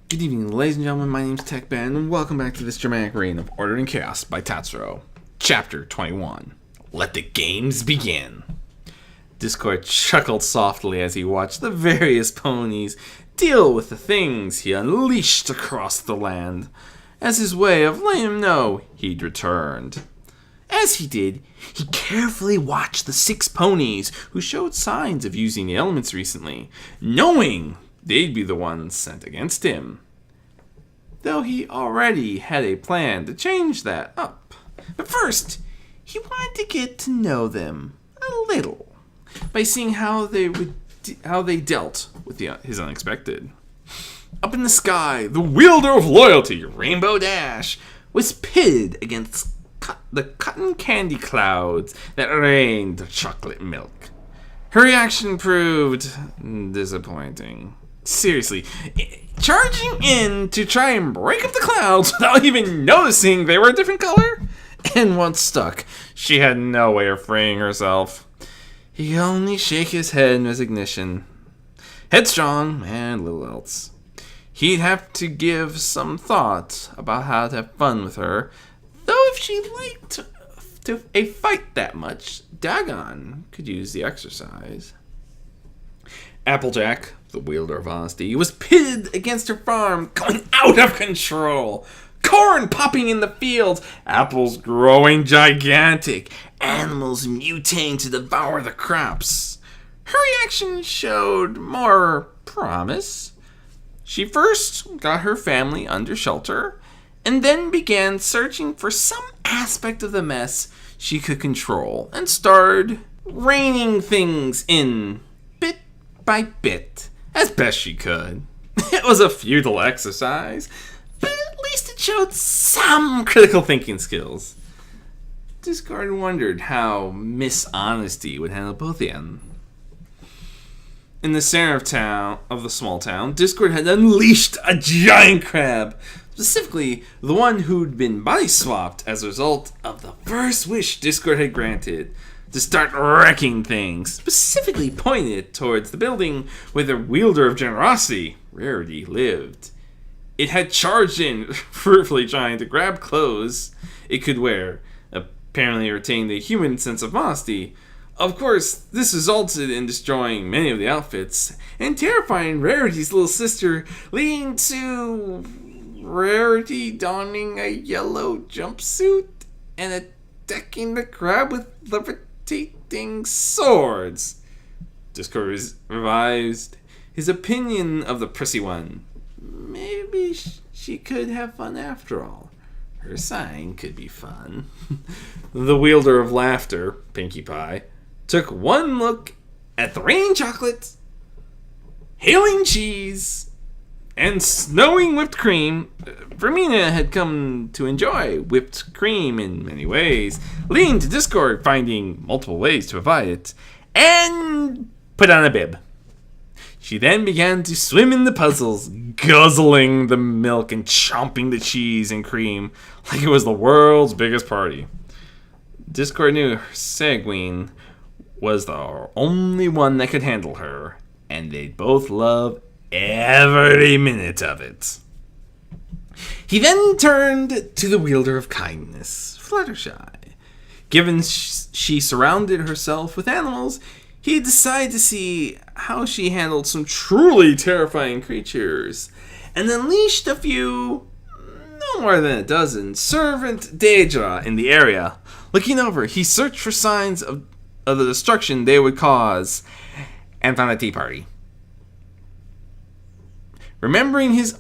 Good evening, ladies and gentlemen. My name's Tech Ben, and welcome back to this dramatic reign of Order and Chaos by Tatsuro. Chapter 21. Let the games begin. Discord chuckled softly as he watched the various ponies deal with the things he unleashed across the land, as his way of letting him know he'd returned. As he did, he carefully watched the 6 ponies who showed signs of using the elements recently, knowing they'd be the ones sent against him. Though he already had a plan to change that up. But first, he wanted to get to know them a little by seeing how they dealt with his unexpected. Up in the sky, the wielder of loyalty, Rainbow Dash, was pitted against the cotton candy clouds that rained chocolate milk. Her reaction proved disappointing. Seriously, charging in to try and break up the clouds without even noticing they were a different color? And once stuck, she had no way of freeing herself. He could only shake his head in resignation. Headstrong and little else. He'd have to give some thought about how to have fun with her, though if she liked a fight that much, Dagon could use the exercise. Applejack, the wielder of honesty, was pitted against her farm, going out of control. Corn popping in the fields, apples growing gigantic, animals mutating to devour the crops. Her reaction showed more promise. She first got her family under shelter, and then began searching for some aspect of the mess she could control, and started reining things in bit by bit, as best she could. It was a futile exercise, but at least it showed some critical thinking skills. Discord wondered how Miss Honesty would handle both of them. In the center of the small town, Discord had unleashed a giant crab, specifically the one who'd been body swapped as a result of the first wish Discord had granted, to start wrecking things, specifically pointed towards the building where the wielder of generosity, Rarity, lived. It had charged in, fruitfully trying to grab clothes it could wear, apparently retaining the human sense of modesty. Of course, this resulted in destroying many of the outfits, and terrifying Rarity's little sister, leading to Rarity donning a yellow jumpsuit and attacking the crab with levitating swords. Discord revised his opinion of the prissy one. Maybe she could have fun after all. Her sign could be fun. The wielder of laughter, Pinkie Pie, took one look at the raining chocolate, hailing cheese, and snowing whipped cream. Vermina had come to enjoy whipped cream in many ways, leading to Discord finding multiple ways to provide it, and put on a bib. She then began to swim in the puzzles, guzzling the milk and chomping the cheese and cream like it was the world's biggest party. Discord knew her Seguin was the only one that could handle her, and they'd both love every minute of it. He then turned to the wielder of kindness, Fluttershy. Given she surrounded herself with animals, he decided to see how she handled some truly terrifying creatures, and unleashed a few, no more than a dozen, servant Daedra in the area. Looking over, he searched for signs of the destruction they would cause, and found a tea party. Remembering his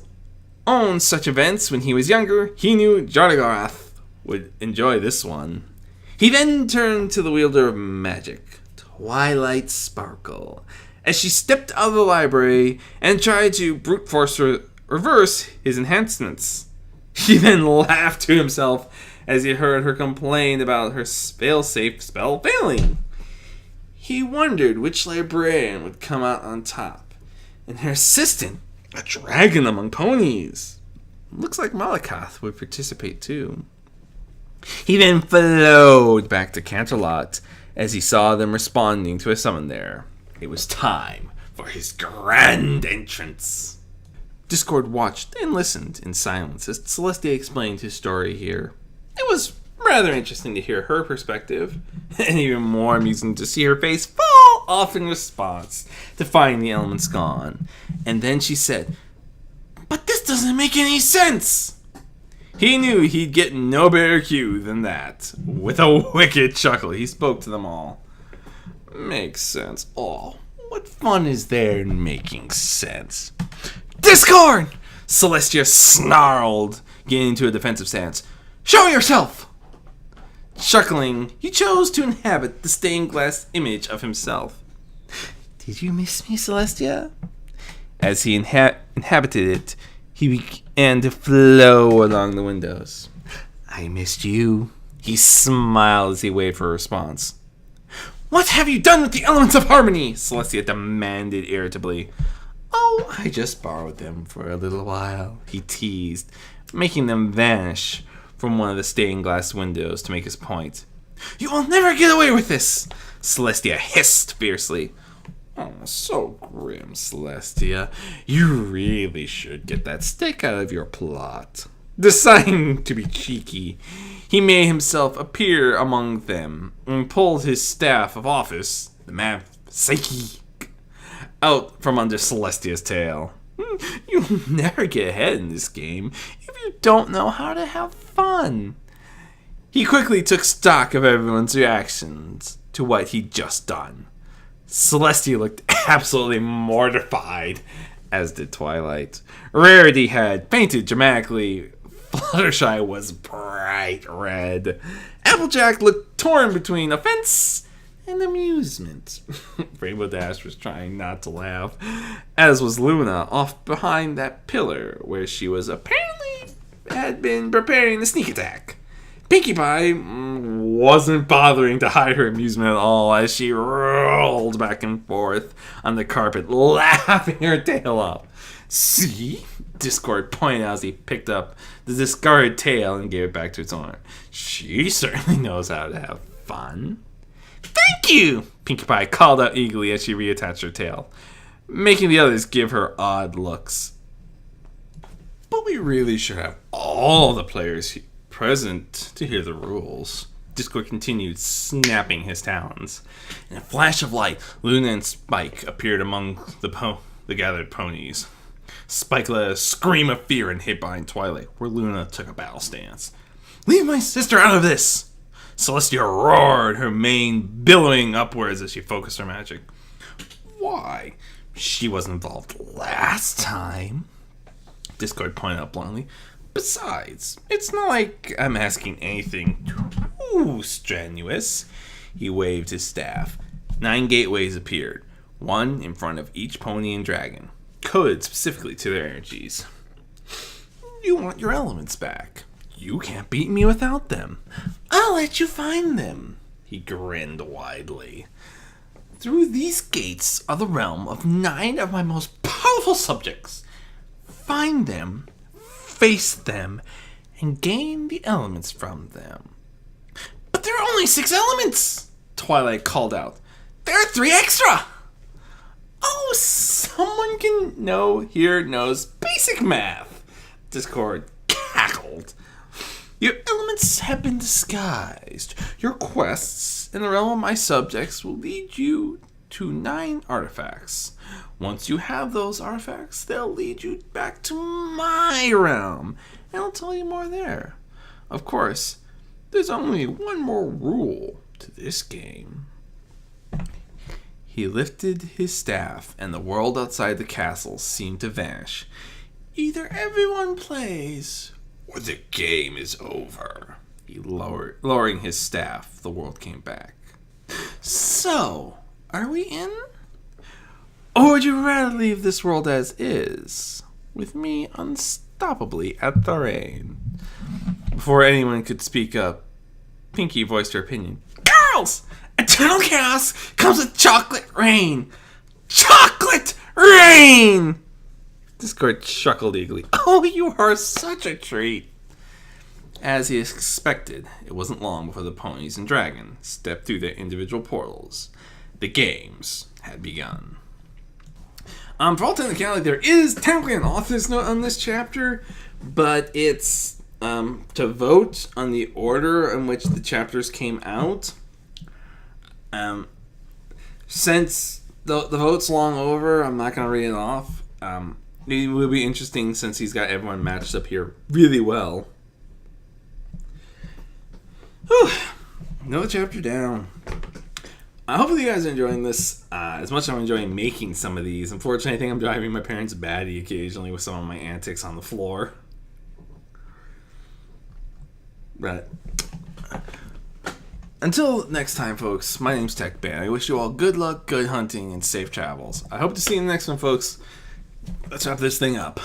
own such events when he was younger, he knew Jardigarath would enjoy this one. He then turned to the wielder of magic, Twilight Sparkle, as she stepped out of the library and tried to brute force reverse his enhancements. He then laughed to himself as he heard her complain about her fail-safe spell failing. He wondered which librarian would come out on top, and her assistant, a dragon among ponies. Looks like Malakath would participate too. He then flowed back to Canterlot as he saw them responding to a summon there. It was time for his grand entrance. Discord watched and listened in silence as Celestia explained his story here. It was rather interesting to hear her perspective, and even more amusing to see her face fall off in response to finding the elements gone. And then she said, "But this doesn't make any sense!" He knew he'd get no better cue than that. With a wicked chuckle, he spoke to them all. "Makes sense. Oh, what fun is there in making sense?" "Discord!" Celestia snarled, getting into a defensive stance. "Show yourself!" Chuckling, he chose to inhabit the stained glass image of himself. "Did you miss me, Celestia?" As he inhabited it, he began to flow along the windows. "I missed you." He smiled as he waited for a response. "What have you done with the elements of harmony?" Celestia demanded irritably. "Oh, I just borrowed them for a little while," he teased, making them vanish from one of the stained glass windows to make his point. "You will never get away with this!" Celestia hissed fiercely. "Oh, so grim, Celestia. You really should get that stick out of your plot." Deciding to be cheeky, he made himself appear among them and pulled his staff of office, the map Psyche, out from under Celestia's tail. "You'll never get ahead in this game if you don't know how to have fun." He quickly took stock of everyone's reactions to what he'd just done. Celestia looked absolutely mortified, as did Twilight. Rarity had fainted dramatically. Fluttershy was bright red. Applejack looked torn between offense and amusement. Rainbow Dash was trying not to laugh, as was Luna, off behind that pillar where she was apparently had been preparing the sneak attack. Pinkie Pie wasn't bothering to hide her amusement at all as she rolled back and forth on the carpet, laughing her tail off. "See?" Discord pointed out as he picked up the discarded tail and gave it back to its owner. "She certainly knows how to have fun." "Thank you!" Pinkie Pie called out eagerly as she reattached her tail, making the others give her odd looks. "But we really should have all the players present to hear the rules." Discord continued, snapping his talons. In a flash of light, Luna and Spike appeared among the gathered ponies. Spike let a scream of fear and hid behind Twilight, where Luna took a battle stance. "Leave my sister out of this!" Celestia roared, her mane billowing upwards as she focused her magic. "Why? She was involved last time," Discord pointed out bluntly. "Besides, it's not like I'm asking anything too strenuous." He waved his staff. 9 gateways appeared, one in front of each pony and dragon, coded specifically to their energies. "You want your elements back. You can't beat me without them. I'll let you find them." He grinned widely. "Through these gates are the realm of 9 of my most powerful subjects. Find them, face them, and gain the elements from them." "But there are only 6 elements!" Twilight called out. "There are 3 extra!" "Oh, someone knows basic math," Discord cackled. "Your elements have been disguised. Your quests in the realm of my subjects will lead you to 9 artifacts. Once you have those artifacts, they'll lead you back to my realm, and I'll tell you more there. Of course, there's only one more rule to this game." He lifted his staff, and the world outside the castle seemed to vanish. "Either everyone plays, or the game is over." He lowering his staff, the world came back. "So, are we in? Or would you rather leave this world as is, with me unstoppably at the reign?" Before anyone could speak up, Pinkie voiced her opinion. "Girls! Eternal chaos comes with chocolate rain! Chocolate rain!" Discord chuckled eagerly. "Oh, you are such a treat." As he expected, it wasn't long before the ponies and dragon stepped through their individual portals. The games had begun. For all technicality, there is technically an author's note on this chapter, but it's to vote on the order in which the chapters came out. Since the vote's long over, I'm not going to read it off. It will be interesting since he's got everyone matched up here really well. Whew. Another chapter down. Hopefully you guys are enjoying this as much as I'm enjoying making some of these. Unfortunately, I think I'm driving my parents batty occasionally with some of my antics on the floor. But until next time, folks, my name's TechBan. I wish you all good luck, good hunting, and safe travels. I hope to see you in the next one, folks. Let's wrap this thing up.